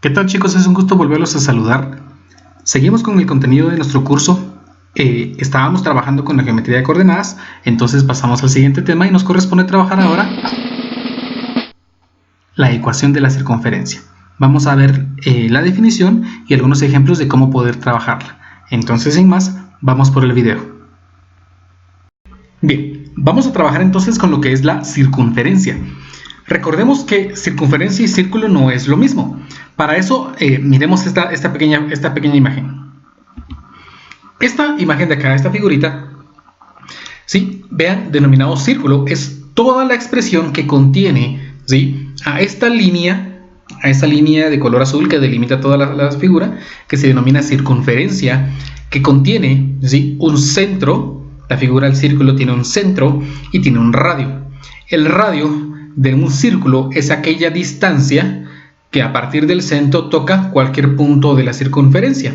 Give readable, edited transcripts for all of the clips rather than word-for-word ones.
¿Qué tal, chicos? Es un gusto volverlos a saludar. Seguimos con el contenido de nuestro curso. Estábamos trabajando con la geometría de coordenadas, entonces pasamos al siguiente tema y nos corresponde trabajar ahora la ecuación de la circunferencia. Vamos a ver la definición y algunos ejemplos de cómo poder trabajarla. Entonces, sin más, vamos por el video. Bien, vamos a trabajar entonces con lo que es la circunferencia. Recordemos que circunferencia y círculo no es lo mismo. Para eso, miremos esta pequeña imagen. Esta imagen de acá, esta figurita, ¿sí? Vean, denominado círculo, es toda la expresión que contiene, ¿sí?, a esta línea de color azul que delimita toda la figura, que se denomina circunferencia, que contiene, ¿sí?, un centro. La figura del círculo tiene un centro y tiene un radio. El radio de un círculo es aquella distancia que a partir del centro toca cualquier punto de la circunferencia.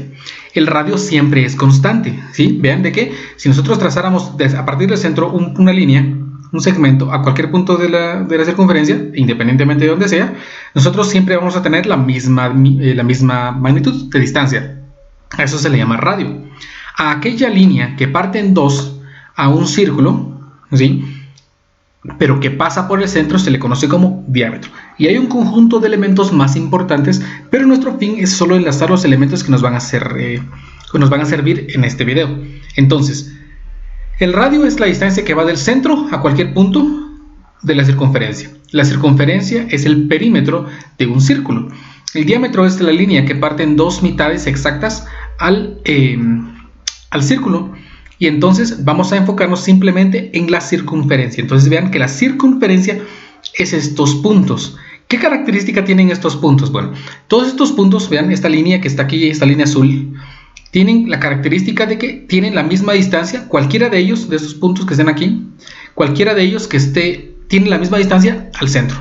El radio siempre es constante, ¿sí? Vean de que si nosotros trazáramos a partir del centro una línea, un segmento a cualquier punto de la circunferencia, independientemente de donde sea, nosotros siempre vamos a tener la misma magnitud de distancia. A eso se le llama radio. A aquella línea que parte en dos a un círculo, ¿sí?, pero que pasa por el centro, se le conoce como diámetro. Y hay un conjunto de elementos más importantes, pero nuestro fin es solo enlazar los elementos que nos van a servir en este video. Entonces, el radio es la distancia que va del centro a cualquier punto de la circunferencia. La circunferencia es el perímetro de un círculo. El diámetro es la línea que parte en dos mitades exactas al círculo. Y entonces vamos a enfocarnos simplemente en la circunferencia. Entonces vean que la circunferencia es estos puntos. ¿Qué característica tienen estos puntos? Bueno, todos estos puntos, vean esta línea que está aquí, esta línea azul, tienen la característica de que tienen la misma distancia. Cualquiera de ellos, de estos puntos que estén aquí, cualquiera de ellos tiene la misma distancia al centro,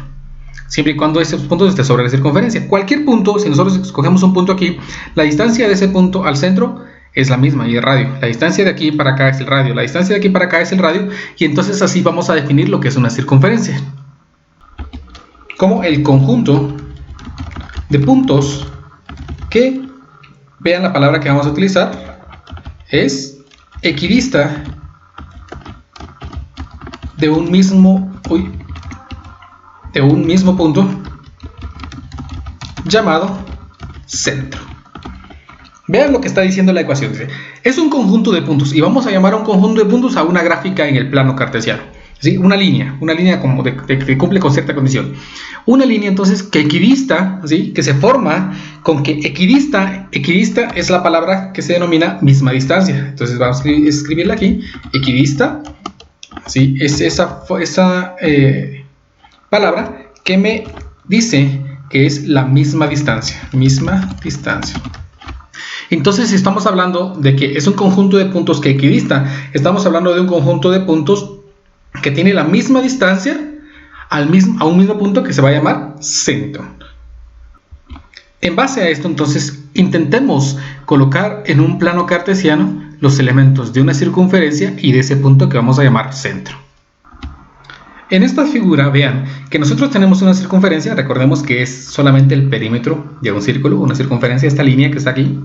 siempre y cuando esos puntos estén sobre la circunferencia. Cualquier punto, si nosotros escogemos un punto aquí, la distancia de ese punto al centro es la misma, y el radio. La distancia de aquí para acá es el radio, la distancia de aquí para acá es el radio, y entonces así vamos a definir lo que es una circunferencia. Como el conjunto de puntos que, vean la palabra que vamos a utilizar, es equidista de un mismo punto llamado centro. Vean lo que está diciendo la ecuación. Dice, es un conjunto de puntos, y vamos a llamar a un conjunto de puntos a una gráfica en el plano cartesiano, ¿sí? Una línea como que cumple con cierta condición. Una línea entonces que equidista, ¿sí?, que se forma con que equidista es la palabra que se denomina misma distancia. Entonces vamos a escribirla aquí, equidista, ¿sí?, es esa palabra que me dice que es la misma distancia. Entonces, si estamos hablando de que es un conjunto de puntos que equidista, estamos hablando de un conjunto de puntos que tiene la misma distancia a un mismo punto que se va a llamar centro. En base a esto, entonces, intentemos colocar en un plano cartesiano los elementos de una circunferencia y de ese punto que vamos a llamar centro. En esta figura, vean que nosotros tenemos una circunferencia. Recordemos que es solamente el perímetro de un círculo, una circunferencia, esta línea que está aquí.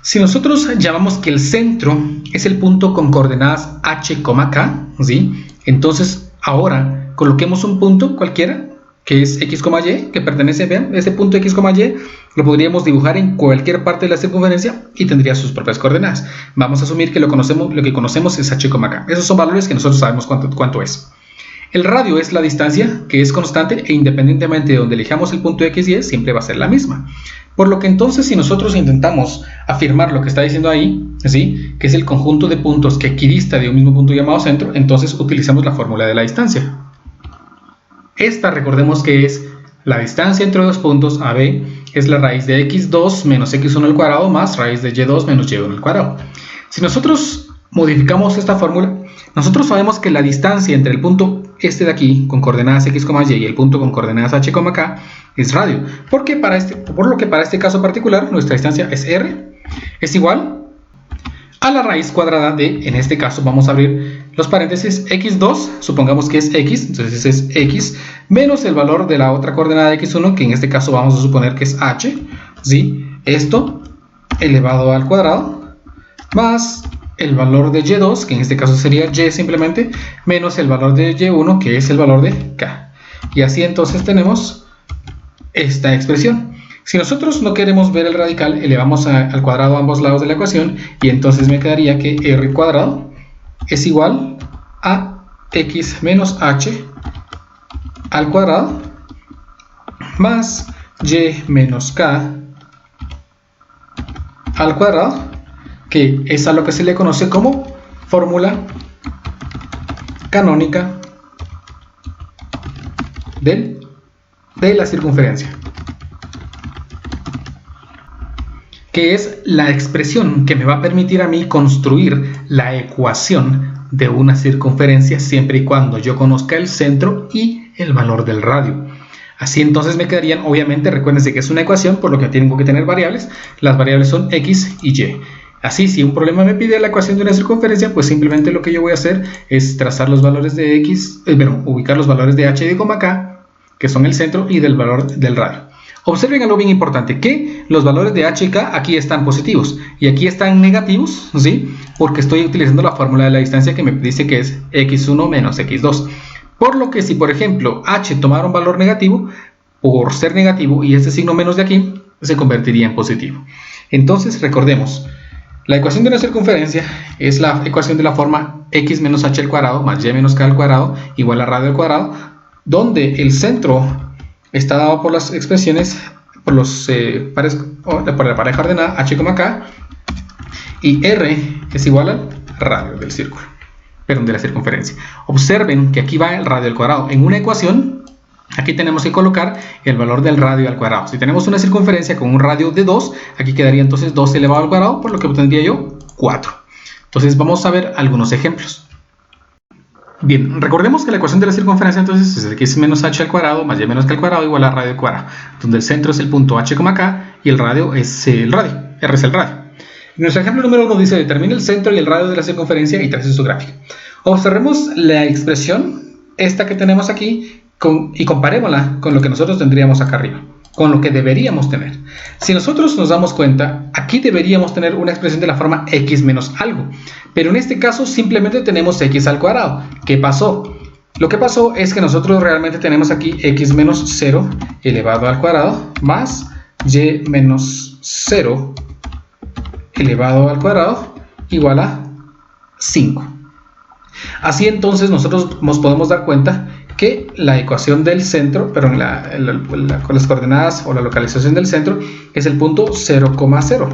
Si nosotros llamamos que el centro es el punto con coordenadas h, k, ¿sí?, entonces ahora coloquemos un punto cualquiera que es x, y, que pertenece, vean, ese punto x, y lo podríamos dibujar en cualquier parte de la circunferencia y tendría sus propias coordenadas. Vamos a asumir que lo que conocemos es h, k. Esos son valores que nosotros sabemos cuánto es. El radio es la distancia que es constante e independientemente de donde elijamos el punto x y y, siempre va a ser la misma. Por lo que entonces, si nosotros intentamos afirmar lo que está diciendo ahí, ¿sí?, que es el conjunto de puntos que equidista de un mismo punto llamado centro, entonces utilizamos la fórmula de la distancia. Esta, recordemos que es la distancia entre dos puntos, AB, es la raíz de x2 menos x1 al cuadrado más raíz de y2 menos y1 al cuadrado. Si nosotros modificamos esta fórmula, nosotros sabemos que la distancia entre el punto este de aquí con coordenadas x, y y el punto con coordenadas h, k es radio, por lo que para este caso particular nuestra distancia es r, es igual a la raíz cuadrada de, en este caso vamos a abrir los paréntesis x2, supongamos que es x, entonces es x menos el valor de la otra coordenada x1, que en este caso vamos a suponer que es h, ¿sí? Esto elevado al cuadrado, más el valor de y2, que en este caso sería y simplemente, menos el valor de y1, que es el valor de k. Y así entonces tenemos esta expresión. Si nosotros no queremos ver el radical, elevamos al cuadrado a ambos lados de la ecuación, y entonces me quedaría que r cuadrado es igual a x menos h al cuadrado más y menos k al cuadrado, que es a lo que se le conoce como fórmula canónica de la circunferencia, que es la expresión que me va a permitir a mí construir la ecuación de una circunferencia siempre y cuando yo conozca el centro y el valor del radio. Así entonces me quedarían, obviamente, recuérdense que es una ecuación, por lo que tengo que tener variables. Las variables son x y y. Así, si un problema me pide la ecuación de una circunferencia, pues simplemente lo que yo voy a hacer es trazar los valores de x, ubicar los valores de h y de k, que son el centro, y del valor del radio. Observen algo bien importante, que los valores de h y k aquí están positivos y aquí están negativos, ¿sí? Porque estoy utilizando la fórmula de la distancia que me dice que es x1 menos x2. Por lo que si, por ejemplo, h tomara un valor negativo, por ser negativo y este signo menos de aquí, se convertiría en positivo. Entonces, recordemos, la ecuación de una circunferencia es la ecuación de la forma x menos h al cuadrado más y menos k al cuadrado igual a radio al cuadrado, donde el centro está dado por las expresiones, por la pareja ordenada h, k, y r es igual al radio del círculo, perdón, de la circunferencia. Observen que aquí va el radio al cuadrado. En una ecuación, aquí tenemos que colocar el valor del radio al cuadrado. Si tenemos una circunferencia con un radio de 2, aquí quedaría entonces 2 elevado al cuadrado, por lo que obtendría yo 4. Entonces vamos a ver algunos ejemplos. Bien, recordemos que la ecuación de la circunferencia entonces es x menos h al cuadrado más y menos k al cuadrado igual a radio al cuadrado, donde el centro es el punto h, k y el radio es el radio, r es el radio. Nuestro ejemplo número 1 dice: determine el centro y el radio de la circunferencia y trace su gráfica. Observemos la expresión, esta que tenemos aquí, y comparémosla con lo que nosotros tendríamos acá arriba, con lo que deberíamos tener. Si nosotros nos damos cuenta, aquí deberíamos tener una expresión de la forma x menos algo, pero en este caso simplemente tenemos x al cuadrado. ¿Qué pasó? Lo que pasó es que nosotros realmente tenemos aquí x menos 0 elevado al cuadrado más y menos 0 elevado al cuadrado igual a 5. Así entonces nosotros nos podemos dar cuenta que la ecuación del centro, pero con las coordenadas o la localización del centro es el punto 0,0.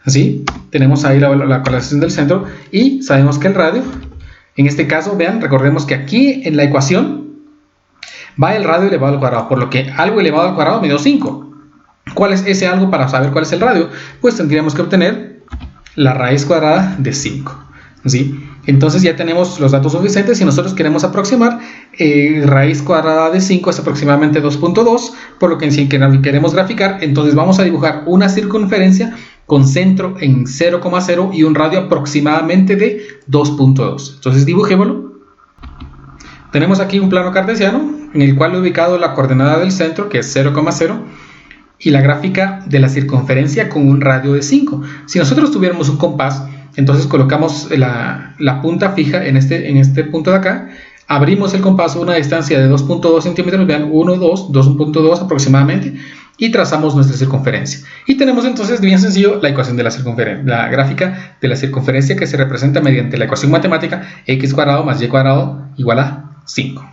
Así, tenemos ahí la localización del centro y sabemos que el radio, en este caso, vean, recordemos que aquí en la ecuación va el radio elevado al cuadrado, por lo que algo elevado al cuadrado me dio 5. ¿Cuál es ese algo? Para saber cuál es el radio, pues tendríamos que obtener la raíz cuadrada de 5. ¿Sí? Entonces ya tenemos los datos suficientes. Si nosotros queremos aproximar, raíz cuadrada de 5 es aproximadamente 2.2, por lo que si queremos graficar, entonces vamos a dibujar una circunferencia con centro en 0,0 y un radio aproximadamente de 2.2. Entonces dibujémoslo. Tenemos aquí un plano cartesiano en el cual he ubicado la coordenada del centro, que es 0,0, y la gráfica de la circunferencia con un radio de 5. Si nosotros tuviéramos un compás, entonces colocamos la punta fija en este punto de acá, abrimos el compás a una distancia de 2.2 centímetros, vean, 1, 2, 2.2 aproximadamente, y trazamos nuestra circunferencia. Y tenemos entonces, bien sencillo, la ecuación de la circunferencia, la gráfica de la circunferencia, que se representa mediante la ecuación matemática x cuadrado más y cuadrado igual a 5.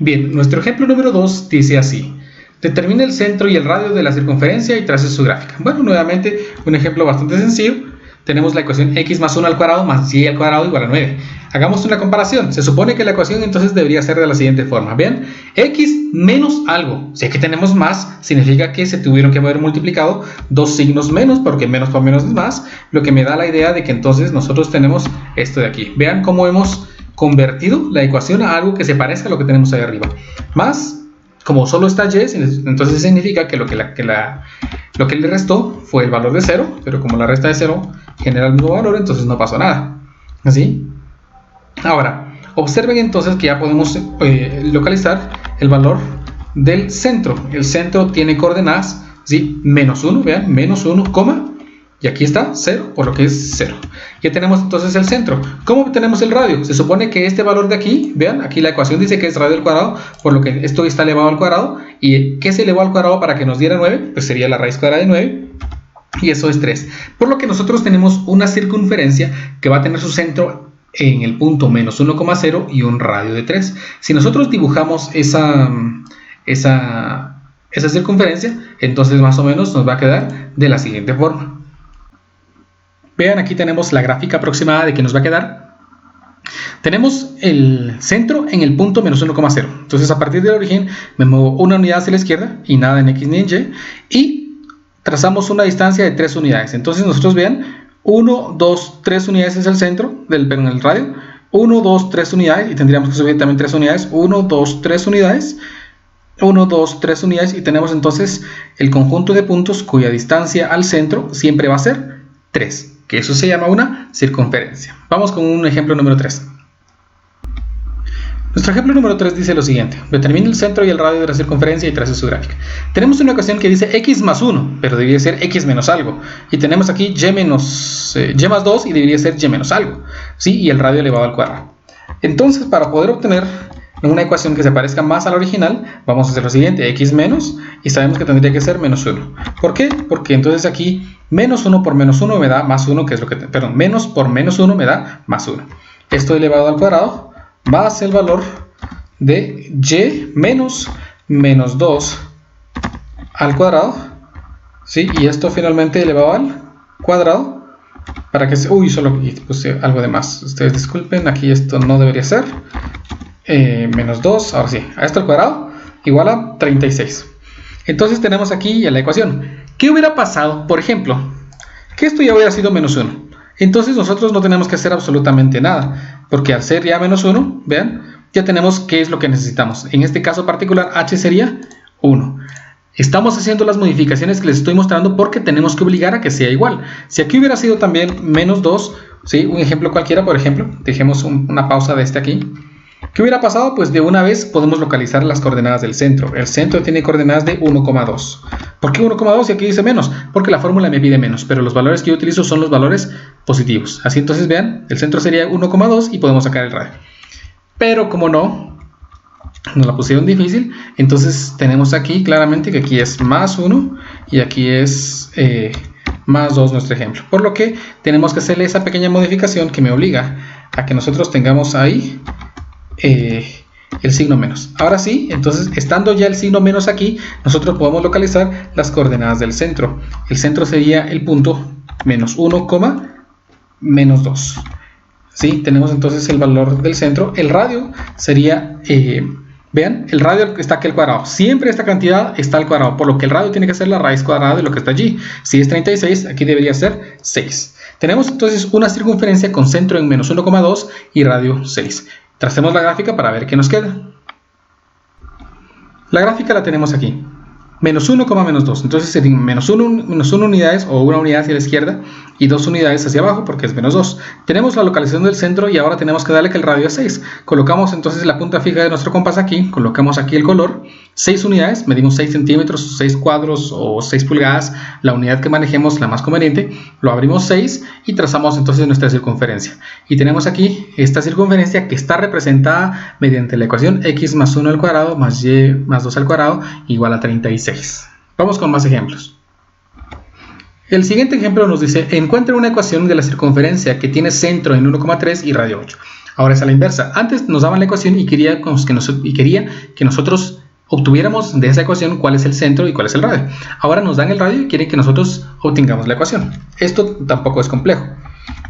Bien, nuestro ejemplo número 2 dice así: determine el centro y el radio de la circunferencia y trace su gráfica. Bueno, nuevamente un ejemplo bastante sencillo. Tenemos la ecuación x más 1 al cuadrado más y al cuadrado igual a 9. Hagamos una comparación. Se supone que la ecuación entonces debería ser de la siguiente forma. Vean, x menos algo. Si aquí tenemos más, significa que se tuvieron que haber multiplicado dos signos menos, porque menos por menos es más, lo que me da la idea de que entonces nosotros tenemos esto de aquí. Vean cómo hemos convertido la ecuación a algo que se parezca a lo que tenemos ahí arriba. Más Como solo está y, entonces significa que lo que le restó fue el valor de 0, pero como la resta de 0 genera el mismo valor, entonces no pasó nada. ¿Así? Ahora, observen entonces que ya podemos localizar el valor del centro. El centro tiene coordenadas, ¿sí? Menos 1, vean, menos 1, coma, y aquí está 0, por lo que es 0. Ya tenemos entonces el centro. ¿Cómo obtenemos el radio? Se supone que este valor de aquí, vean, aquí la ecuación dice que es radio al cuadrado, por lo que esto está elevado al cuadrado. ¿Y qué se elevó al cuadrado para que nos diera 9? Pues sería la raíz cuadrada de 9, y eso es 3. Por lo que nosotros tenemos una circunferencia que va a tener su centro en el punto menos 1,0 y un radio de 3. Si nosotros dibujamos esa circunferencia, entonces más o menos nos va a quedar de la siguiente forma. Vean, aquí tenemos la gráfica aproximada de que nos va a quedar. Tenemos el centro en el punto menos 1,0. Entonces a partir del origen me muevo una unidad hacia la izquierda y nada en X ni en Y. Y trazamos una distancia de 3 unidades. Entonces nosotros vean, 1, 2, 3 unidades es el centro del radio. 1, 2, 3 unidades y tendríamos que subir también 3 unidades. 1, 2, 3 unidades. 1, 2, 3 unidades y tenemos entonces el conjunto de puntos cuya distancia al centro siempre va a ser 3, que eso se llama una circunferencia. Vamos con un ejemplo número 3. Nuestro ejemplo número 3 dice lo siguiente: determine el centro y el radio de la circunferencia y trace su gráfica. Tenemos una ecuación que dice x más 1, pero debería ser x menos algo. Y tenemos aquí y más 2 y debería ser y menos algo, ¿sí? Y el radio elevado al cuadrado. Entonces, para poder obtener una ecuación que se parezca más a la original, vamos a hacer lo siguiente: x menos, y sabemos que tendría que ser menos 1. ¿Por qué? Porque entonces aquí menos 1 por menos 1 me da más 1, que es lo que, perdón, menos por menos 1 me da más 1. Esto elevado al cuadrado más el valor de y menos 2 al cuadrado, ¿sí? Y esto finalmente elevado al cuadrado para que se... Uy, solo puse algo de más. Ustedes disculpen, aquí esto no debería ser. Menos 2, ahora sí, a esto al cuadrado igual a 36. Entonces tenemos aquí ya la ecuación. ¿Qué hubiera pasado, por ejemplo, que esto ya hubiera sido menos 1? Entonces nosotros no tenemos que hacer absolutamente nada, porque al ser ya menos 1, vean, ya tenemos qué es lo que necesitamos. En este caso particular, h sería 1. Estamos haciendo las modificaciones que les estoy mostrando porque tenemos que obligar a que sea igual. Si aquí hubiera sido también menos 2, ¿sí? Un ejemplo cualquiera, por ejemplo, dejemos una pausa de este aquí. ¿Qué hubiera pasado? Pues de una vez podemos localizar las coordenadas del centro. El centro tiene coordenadas de 1,2. ¿Por qué 1,2 y aquí dice menos? Porque la fórmula me pide menos, pero los valores que yo utilizo son los valores positivos. Así entonces vean, el centro sería 1,2 y podemos sacar el radio. Pero como no, nos la pusieron difícil, entonces tenemos aquí claramente que aquí es más 1 y aquí es más 2 nuestro ejemplo. Por lo que tenemos que hacerle esa pequeña modificación que me obliga a que nosotros tengamos ahí el signo menos. Ahora sí, entonces estando ya el signo menos aquí, nosotros podemos localizar las coordenadas del centro. El centro sería el punto menos 1, menos 2. ¿Sí? Tenemos entonces el valor del centro. El radio sería, vean, el radio está aquí al cuadrado. Siempre esta cantidad está al cuadrado, por lo que el radio tiene que ser la raíz cuadrada de lo que está allí. Si es 36, aquí debería ser 6. Tenemos entonces una circunferencia con centro en menos 1,2 y radio 6. Tracemos la gráfica para ver qué nos queda. La gráfica la tenemos aquí. Menos 1, menos 2. Entonces serían menos 1 unidades o una unidad hacia la izquierda y 2 unidades hacia abajo porque es menos 2. Tenemos la localización del centro y ahora tenemos que darle que el radio es 6. Colocamos entonces la punta fija de nuestro compás aquí, colocamos aquí el color, 6 unidades, medimos 6 centímetros, 6 cuadros o 6 pulgadas, la unidad que manejemos, la más conveniente, lo abrimos 6 y trazamos entonces nuestra circunferencia. Y tenemos aquí esta circunferencia que está representada mediante la ecuación x más 1 al cuadrado más y más 2 al cuadrado igual a 36. Vamos con más ejemplos. El siguiente ejemplo nos dice: encuentre una ecuación de la circunferencia que tiene centro en 1,3 y radio 8. Ahora es a la inversa. Antes nos daban la ecuación y quería que nosotros obtuviéramos de esa ecuación cuál es el centro y cuál es el radio. Ahora nos dan el radio y quieren que nosotros obtengamos la ecuación. Esto tampoco es complejo.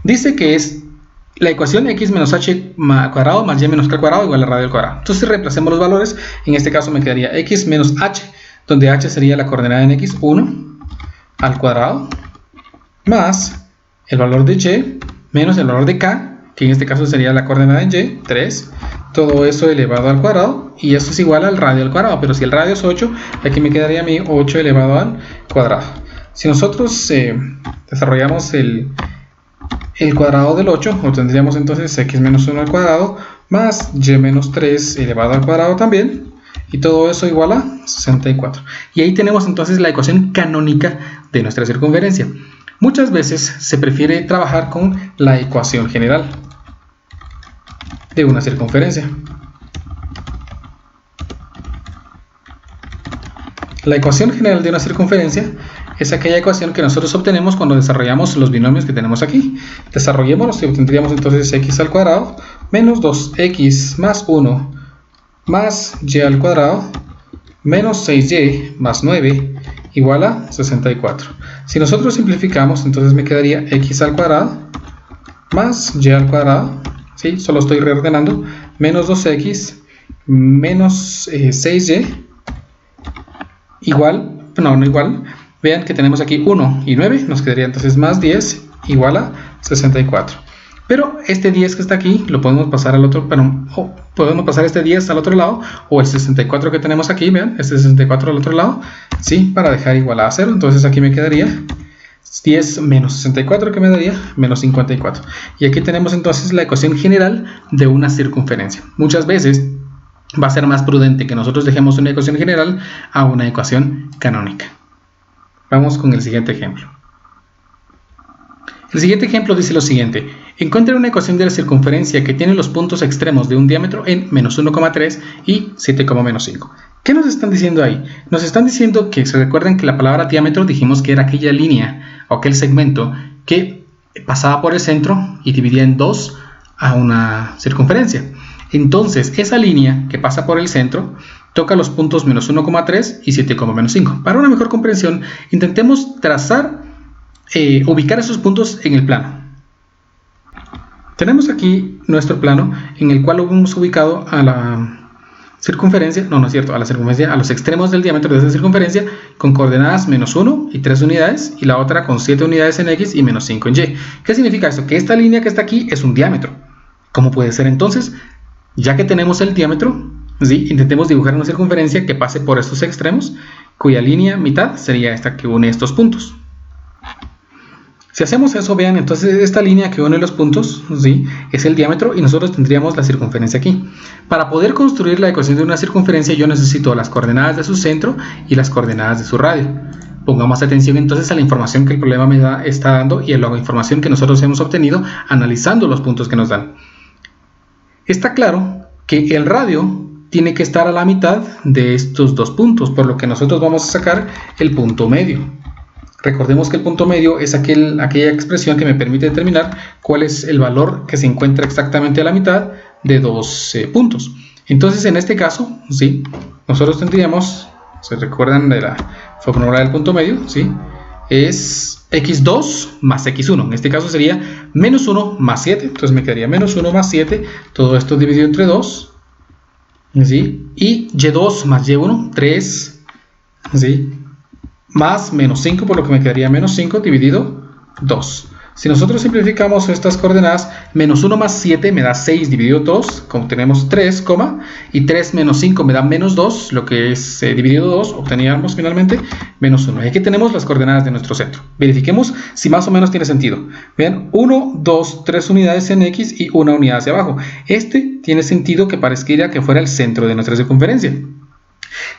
Dice que es la ecuación x menos h al cuadrado más y menos k al cuadrado igual a radio al cuadrado. Entonces reemplacemos los valores. En este caso me quedaría x menos h, donde h sería la coordenada en x, 1 al cuadrado, más el valor de y menos el valor de k, que en este caso sería la coordenada en y, 3, todo eso elevado al cuadrado, y eso es igual al radio al cuadrado, pero si el radio es 8, aquí me quedaría a mí 8 elevado al cuadrado. Si nosotros desarrollamos el cuadrado del 8, obtendríamos entonces x menos 1 al cuadrado más y menos 3 elevado al cuadrado también, y todo eso igual a 64. Y ahí tenemos entonces la ecuación canónica de nuestra circunferencia. Muchas veces se prefiere trabajar con la ecuación general de una circunferencia. La ecuación general de una circunferencia es aquella ecuación que nosotros obtenemos cuando desarrollamos los binomios que tenemos aquí. Desarrollémoslos y obtendríamos entonces x al cuadrado menos 2x más 1 más y al cuadrado menos 6y más 9 igual a 64. Si nosotros simplificamos, entonces me quedaría x al cuadrado más y al cuadrado, ¿sí? Solo estoy reordenando, menos 2x menos 6y igual, no igual, vean que tenemos aquí 1 y 9, nos quedaría entonces más 10 igual a 64. Pero este 10 que está aquí lo podemos pasar al otro, podemos pasar este 10 al otro lado, o el 64 que tenemos aquí, vean, este 64 al otro lado, ¿sí? Para dejar igual a 0, entonces aquí me quedaría 10 menos 64, que me daría menos 54. Y aquí tenemos entonces la ecuación general de una circunferencia. Muchas veces va a ser más prudente que nosotros dejemos una ecuación general a una ecuación canónica. Vamos con el siguiente ejemplo. El siguiente ejemplo dice lo siguiente: encuentre una ecuación de la circunferencia que tiene los puntos extremos de un diámetro en menos 1,3 y 7,-5. ¿Qué nos están diciendo ahí? Nos están diciendo que, se recuerdan que la palabra diámetro dijimos que era aquella línea o aquel segmento que pasaba por el centro y dividía en dos a una circunferencia. Entonces, esa línea que pasa por el centro toca los puntos menos 1,3 y 7,-5. Para una mejor comprensión, intentemos ubicar esos puntos en el plano. Tenemos aquí nuestro plano en el cual lo hemos ubicado a la circunferencia, no es cierto, a la circunferencia, a los extremos del diámetro de esa circunferencia con coordenadas menos 1 y 3 unidades, y la otra con 7 unidades en x y menos 5 en y. ¿Qué significa esto? Que esta línea que está aquí es un diámetro. ¿Cómo puede ser entonces? Ya que tenemos el diámetro, ¿sí? Intentemos dibujar una circunferencia que pase por estos extremos, cuya línea mitad sería esta que une estos puntos. Si hacemos eso, vean, entonces esta línea que une los puntos, ¿sí?, es el diámetro, y nosotros tendríamos la circunferencia aquí. Para poder construir la ecuación de una circunferencia, yo necesito las coordenadas de su centro y las coordenadas de su radio. Pongamos atención entonces a la información que el problema me está dando y a la información que nosotros hemos obtenido analizando los puntos que nos dan. Está claro que el radio tiene que estar a la mitad de estos dos puntos, por lo que nosotros vamos a sacar el punto medio. Recordemos que el punto medio es aquella expresión que me permite determinar cuál es el valor que se encuentra exactamente a la mitad de dos puntos. Entonces, en este caso, ¿sí?, nosotros tendríamos, ¿se recuerdan de la fórmula del punto medio? ¿Sí? Es x2 más x1. En este caso sería menos 1 más 7. Entonces me quedaría menos 1 más 7. Todo esto dividido entre 2. ¿Sí? Y y2 más y1, 3. ¿Sí? Más menos 5, por lo que me quedaría menos 5 dividido 2. Si nosotros simplificamos estas coordenadas, menos 1 más 7 me da 6 dividido 2, como tenemos 3, y 3 menos 5 me da menos 2, lo que es dividido 2, obteníamos finalmente menos 1. Y aquí tenemos las coordenadas de nuestro centro. Verifiquemos si más o menos tiene sentido. Vean, 1, 2, 3 unidades en x y 1 unidad hacia abajo. Este tiene sentido que pareciera que fuera el centro de nuestra circunferencia.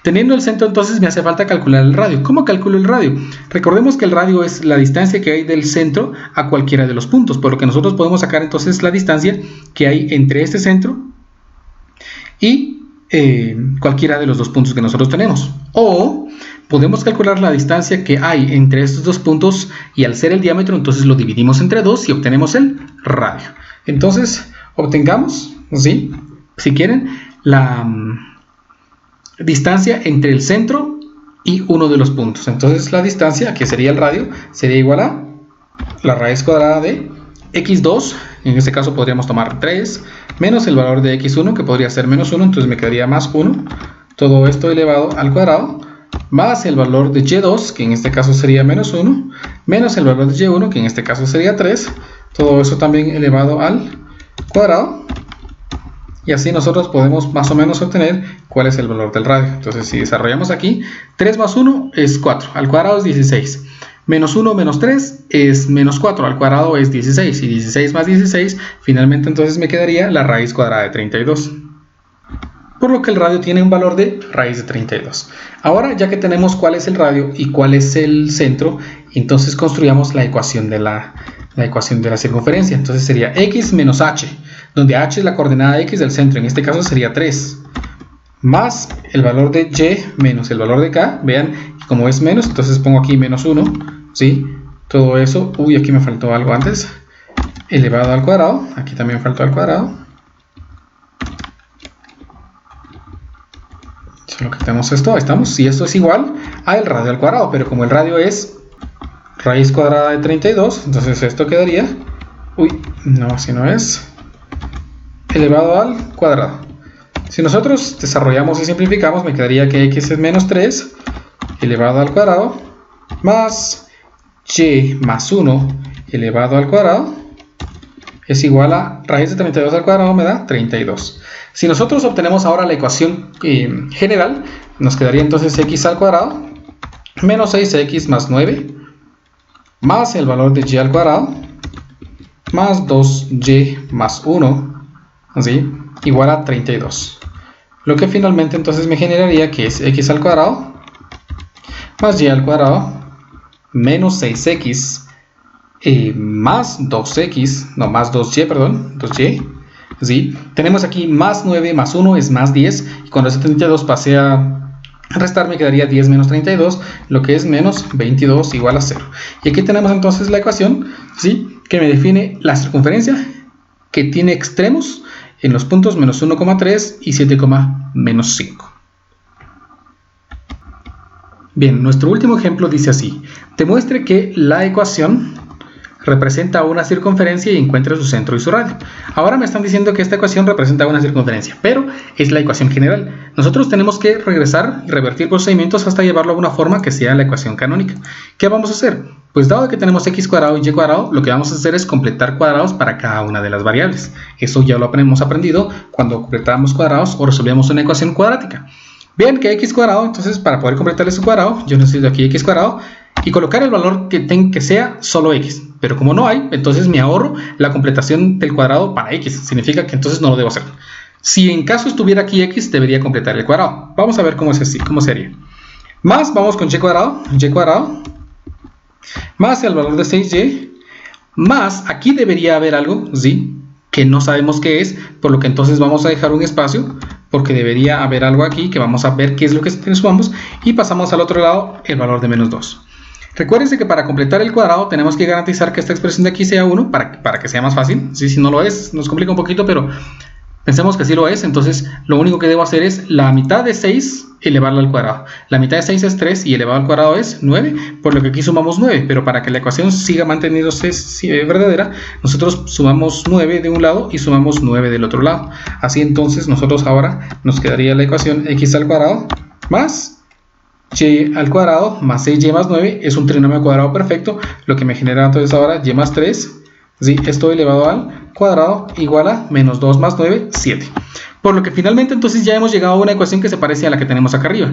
Teniendo el centro, entonces me hace falta calcular el radio. ¿Cómo calculo el radio? Recordemos que el radio es la distancia que hay del centro a cualquiera de los puntos, por lo que nosotros podemos sacar entonces la distancia que hay entre este centro y cualquiera de los dos puntos que nosotros tenemos. O podemos calcular la distancia que hay entre estos dos puntos, y al ser el diámetro, entonces lo dividimos entre 2 y obtenemos el radio. Entonces, obtengamos, ¿sí?, si quieren, la distancia entre el centro y uno de los puntos. Entonces la distancia, que sería el radio, sería igual a la raíz cuadrada de x2, en este caso podríamos tomar 3, menos el valor de x1, que podría ser menos 1, entonces me quedaría más 1, todo esto elevado al cuadrado, más el valor de y2, que en este caso sería menos 1, menos el valor de y1, que en este caso sería 3, todo eso también elevado al cuadrado, y así nosotros podemos más o menos obtener cuál es el valor del radio. Entonces si desarrollamos aquí, 3 más 1 es 4, al cuadrado es 16. Menos 1 menos 3 es menos 4, al cuadrado es 16. Y 16 más 16, finalmente entonces me quedaría la raíz cuadrada de 32. Por lo que el radio tiene un valor de raíz de 32. Ahora, ya que tenemos cuál es el radio y cuál es el centro, entonces construyamos la ecuación de la circunferencia. Entonces sería x menos h, donde h es la coordenada x del centro, en este caso sería 3, más el valor de y menos el valor de k. Vean, como es menos, entonces pongo aquí menos 1, ¿sí? Todo eso, aquí me faltó algo antes, elevado al cuadrado, aquí también faltó al cuadrado. Solo quitamos esto, ahí estamos, y esto es igual al radio al cuadrado, pero como el radio es raíz cuadrada de 32, entonces esto quedaría, no, así no es, elevado al cuadrado. Si nosotros desarrollamos y simplificamos, me quedaría que x es menos 3 elevado al cuadrado, más y más 1 elevado al cuadrado, es igual a raíz de 32 al cuadrado, me da 32. Si nosotros obtenemos ahora la ecuación general, nos quedaría entonces x al cuadrado menos 6x más 9 más el valor de y al cuadrado más 2y más 1, ¿sí? Igual a 32. Lo que finalmente entonces me generaría que es x al cuadrado más y al cuadrado menos 6x más 2x, no, más 2y, perdón, 2y, ¿sí? Tenemos aquí más 9 más 1 es más 10, y cuando ese 32 pase a restar me quedaría 10 menos 32, lo que es menos 22 igual a 0. Y aquí tenemos entonces la ecuación, ¿sí? Que me define la circunferencia que tiene extremos en los puntos menos 1,3 y 7, menos 5. Bien, nuestro último ejemplo dice así: demuestre que la ecuación representa una circunferencia y encuentre su centro y su radio. Ahora me están diciendo que esta ecuación representa una circunferencia, pero es la ecuación general. Nosotros tenemos que regresar y revertir procedimientos hasta llevarlo a una forma que sea la ecuación canónica. ¿Qué vamos a hacer? Pues dado que tenemos x cuadrado y y cuadrado, lo que vamos a hacer es completar cuadrados para cada una de las variables. Eso ya lo hemos aprendido cuando completábamos cuadrados o resolvíamos una ecuación cuadrática. Vean que x cuadrado, entonces para poder completarle su cuadrado, yo necesito aquí x cuadrado y colocar el valor que sea solo x. Pero como no hay, entonces me ahorro la completación del cuadrado para x. Significa que entonces no lo debo hacer. Si en caso estuviera aquí x, debería completar el cuadrado. Vamos a ver cómo es así, cómo sería. Más, vamos con y cuadrado, más el valor de 6y, más, aquí debería haber algo, ¿sí? Que no sabemos qué es, por lo que entonces vamos a dejar un espacio, porque debería haber algo aquí, que vamos a ver qué es lo que sumamos, y pasamos al otro lado el valor de menos 2. Recuérdense que para completar el cuadrado tenemos que garantizar que esta expresión de aquí sea 1 para que sea más fácil. ¿Sí? Si no lo es, nos complica un poquito, pero pensemos que sí lo es. Entonces lo único que debo hacer es la mitad de 6 elevarla al cuadrado. La mitad de 6 es 3 y elevado al cuadrado es 9, por lo que aquí sumamos 9. Pero para que la ecuación siga manteniéndose verdadera, nosotros sumamos 9 de un lado y sumamos 9 del otro lado. Así entonces nosotros ahora nos quedaría la ecuación x al cuadrado más y al cuadrado más 6y más 9 es un trinomio cuadrado perfecto, lo que me genera entonces ahora y más 3, ¿sí? Esto elevado al cuadrado igual a menos 2 más 9, 7. Por lo que finalmente entonces ya hemos llegado a una ecuación que se parece a la que tenemos acá arriba.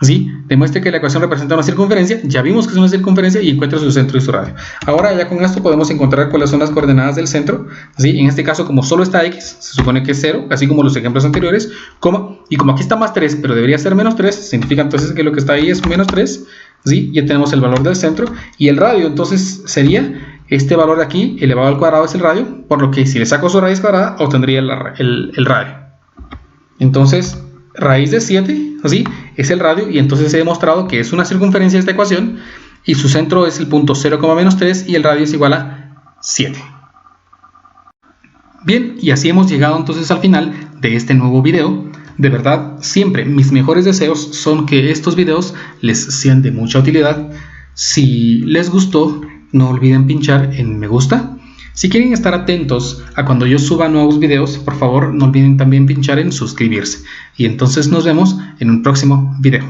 ¿Sí? Demuestre que la ecuación representa una circunferencia, ya vimos que es una circunferencia y encuentra su centro y su radio. Ahora ya con esto podemos encontrar cuáles son las coordenadas del centro, ¿sí? En este caso como solo está x, se supone que es 0, así como los ejemplos anteriores, y como aquí está más 3, pero debería ser menos 3, significa entonces que lo que está ahí es menos 3, ¿sí? Ya tenemos el valor del centro, y el radio entonces sería este valor de aquí, elevado al cuadrado es el radio, por lo que si le saco su raíz cuadrada, obtendría el radio. Entonces, raíz de 7, ¿sí? Es el radio, y entonces he demostrado que es una circunferencia esta ecuación y su centro es el punto 0,-3 y el radio es igual a 7. Bien, y así hemos llegado entonces al final de este nuevo video. De verdad, siempre mis mejores deseos son que estos videos les sean de mucha utilidad. Si les gustó, no olviden pinchar en me gusta. Si quieren estar atentos a cuando yo suba nuevos videos, por favor no olviden también pinchar en suscribirse. Y entonces nos vemos en un próximo video.